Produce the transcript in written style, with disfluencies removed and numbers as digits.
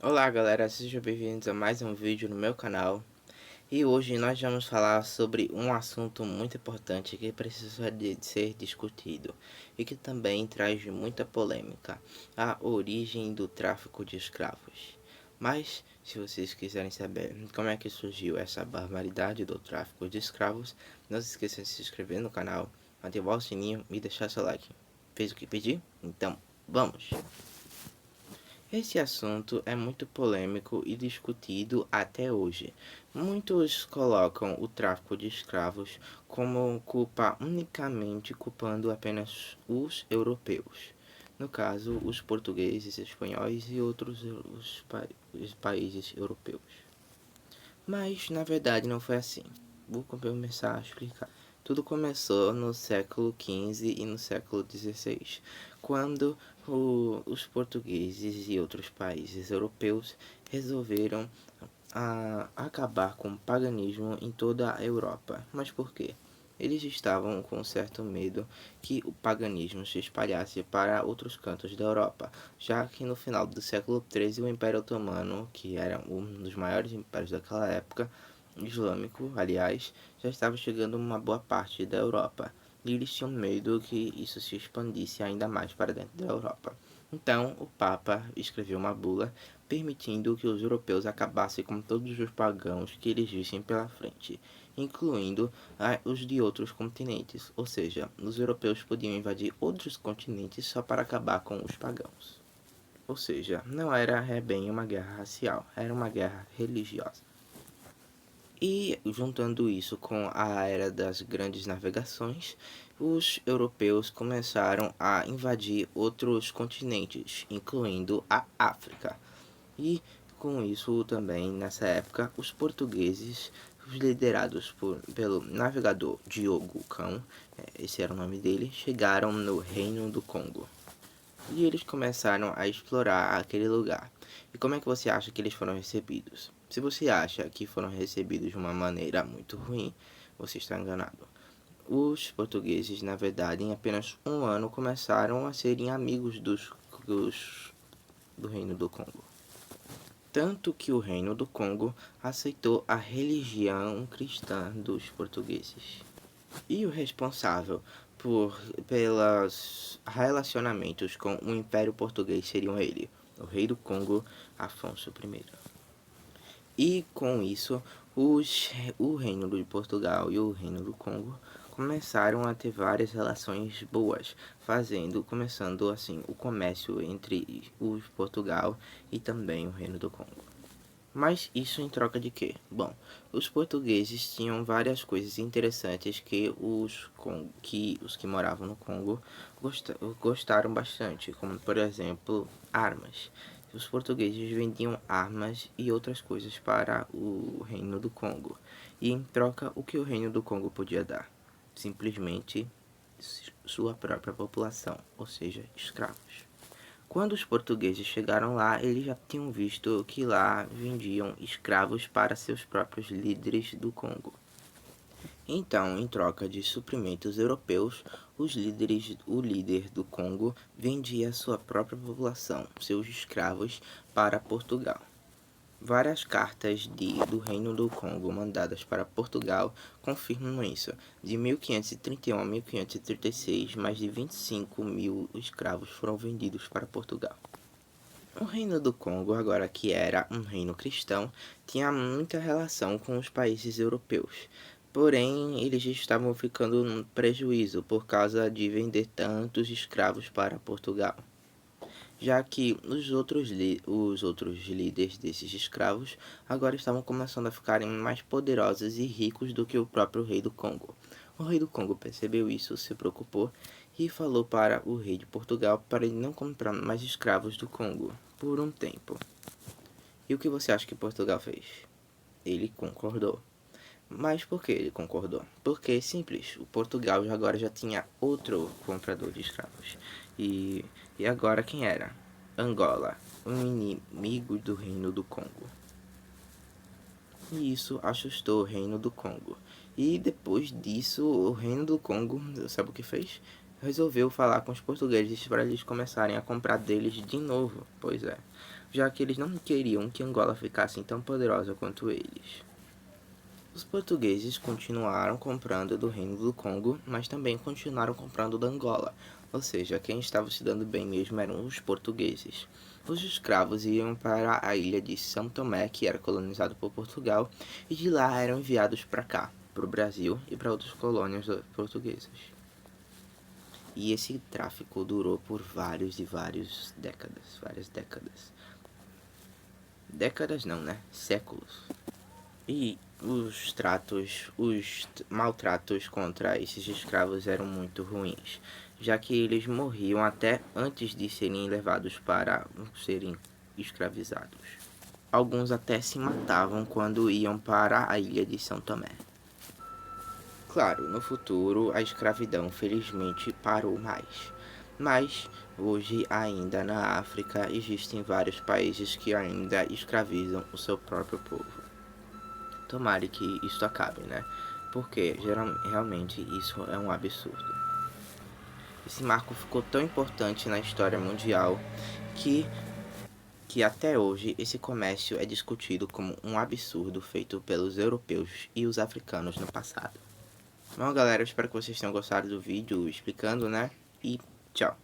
Olá galera, sejam bem-vindos a mais um vídeo no meu canal. E hoje nós vamos falar sobre um assunto muito importante que precisa de ser discutido e que também traz muita polêmica: a origem do tráfico de escravos. Mas, se vocês quiserem saber como é que surgiu essa barbaridade do tráfico de escravos, não se esqueçam de se inscrever no canal, ativar o sininho e deixar seu like. Fez o que pedi? Então, vamos! Esse assunto é muito polêmico e discutido até hoje. Muitos colocam o tráfico de escravos como culpa unicamente culpando apenas os europeus. No caso, os portugueses, espanhóis e outros os países europeus. Mas, na verdade, não foi assim. Vou começar a explicar. Tudo começou no século XV e no século XVI, quando os portugueses e outros países europeus resolveram acabar com o paganismo em toda a Europa. Mas por quê? Eles estavam com certo medo que o paganismo se espalhasse para outros cantos da Europa, já que no final do século XIII o Império Otomano, que era um dos maiores impérios daquela época, islâmico, aliás, já estava chegando uma boa parte da Europa, e eles tinham medo que isso se expandisse ainda mais para dentro da Europa. Então, o Papa escreveu uma bula permitindo que os europeus acabassem com todos os pagãos que eles vissem pela frente, incluindo os de outros continentes, ou seja, os europeus podiam invadir outros continentes só para acabar com os pagãos. Ou seja, não era bem uma guerra racial, era uma guerra religiosa. E juntando isso com a era das grandes navegações, os europeus começaram a invadir outros continentes, incluindo a África. E com isso também, nessa época, os portugueses, liderados pelo navegador Diogo Cão, esse era o nome dele, chegaram no Reino do Congo. E eles começaram a explorar aquele lugar. E como é que você acha que eles foram recebidos? Se você acha que foram recebidos de uma maneira muito ruim, você está enganado. Os portugueses, na verdade, em apenas um ano começaram a serem amigos do Reino do Congo. Tanto que o Reino do Congo aceitou a religião cristã dos portugueses. E o responsável pelos relacionamentos com o Império Português seriam ele, o rei do Congo, Afonso I. E com isso, o Reino de Portugal e o Reino do Congo começaram a ter várias relações boas, começando assim o comércio entre o Portugal e também o Reino do Congo. Mas isso em troca de quê? Bom, os portugueses tinham várias coisas interessantes que os que moravam no Congo gostaram bastante, como por exemplo armas. Os portugueses vendiam armas e outras coisas para o Reino do Congo. E em troca, o que o Reino do Congo podia dar? Simplesmente sua própria população, ou seja, escravos. Quando os portugueses chegaram lá, eles já tinham visto que lá vendiam escravos para seus próprios líderes do Congo. Então, em troca de suprimentos europeus, o líder do Congo vendia sua própria população, seus escravos, para Portugal. Várias cartas do Reino do Congo mandadas para Portugal confirmam isso. De 1531 a 1536, mais de 25 mil escravos foram vendidos para Portugal. O Reino do Congo, agora que era um reino cristão, tinha muita relação com os países europeus. Porém, eles estavam ficando no prejuízo por causa de vender tantos escravos para Portugal, já que os outros líderes desses escravos agora estavam começando a ficarem mais poderosos e ricos do que o próprio rei do Congo. O rei do Congo percebeu isso, se preocupou e falou para o rei de Portugal para ele não comprar mais escravos do Congo por um tempo. E o que você acha que Portugal fez? Ele concordou. Mas por que ele concordou? Porque é simples, o Portugal agora já tinha outro comprador de escravos. E agora quem era? Angola, um inimigo do Reino do Congo. E isso assustou o Reino do Congo. E depois disso, o Reino do Congo, sabe o que fez? Resolveu falar com os portugueses para eles começarem a comprar deles de novo. Pois é. já que eles não queriam que Angola ficasse tão poderosa quanto eles. Os portugueses continuaram comprando do Reino do Congo, mas também continuaram comprando da Angola, ou seja, quem estava se dando bem mesmo eram os portugueses. Os escravos iam para a ilha de São Tomé, que era colonizado por Portugal, e de lá eram enviados para cá, para o Brasil e para outras colônias portuguesas. E esse tráfico durou por várias décadas. Décadas não, né? Séculos. E os maltratos contra esses escravos eram muito ruins, já que eles morriam até antes de serem levados para serem escravizados. Alguns até se matavam quando iam para a ilha de São Tomé. Claro, no futuro a escravidão felizmente parou mais, mas hoje ainda na África existem vários países que ainda escravizam o seu próprio povo. Tomara que isso acabe, né? Porque realmente isso é um absurdo. Esse marco ficou tão importante na história mundial que até hoje esse comércio é discutido como um absurdo feito pelos europeus e os africanos no passado. Bom, galera, eu espero que vocês tenham gostado do vídeo explicando, né? E tchau.